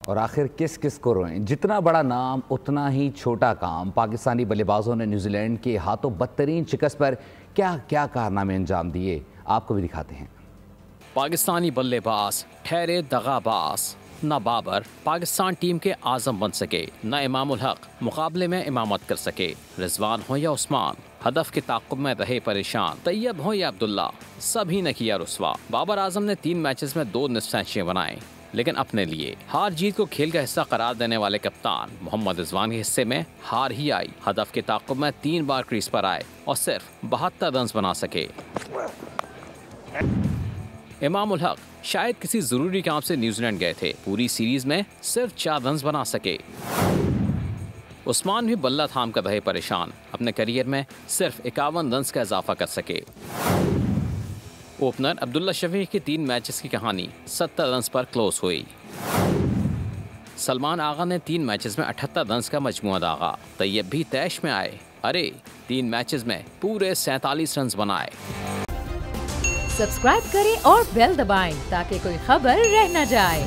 और आखिर किस किस को रोएं? जितना बड़ा नाम उतना ही छोटा काम। पाकिस्तानी बल्लेबाजों ने न्यूजीलैंड के हाथों बदतरीन शिकस्त पर क्या क्या कारनामे अंजाम दिए, आपको भी दिखाते हैं। पाकिस्तानी बल्लेबाज ठहरे दगाबाज। न बाबर पाकिस्तान टीम के आजम बन सके, न इमामुल हक मुकाबले में इमामत कर सके। रिजवान हो या उस्मान, हदफ के ताक़ुब में रहे परेशान। तैयब हो या अब्दुल्ला, सभी ने किया रुस्वा। बाबर आजम ने 3 मैचेस में 2 निस्फ सेंचुरियां बनाए, लेकिन अपने लिए हार जीत को खेल का हिस्सा करार देने वाले कप्तान मोहम्मद रिजवान के हिस्से में हार ही आई। हदफ के ताक़ुब में 3 बार क्रीज पर आए और सिर्फ 72 रन बना सके। इमामुल हक शायद किसी जरूरी काम से न्यूजीलैंड गए थे, पूरी सीरीज में सिर्फ 4 रन बना सके। उस्मान भी बल्ला थाम कर रहे परेशान, अपने करियर में सिर्फ 51 रन का इजाफा कर सके। ओपनर अब्दुल्ला शफीक की 3 मैचेस की कहानी 70 रन पर क्लोज हुई। सलमान आगा ने 3 मैचेस में 78 रन का मजमूआ दागा। तैयब भी तैश में आए, अरे 3 मैचेस में पूरे 47 रन बनाए। सब्सक्राइब करें और बेल दबाएं ताकि कोई खबर रह न जाए।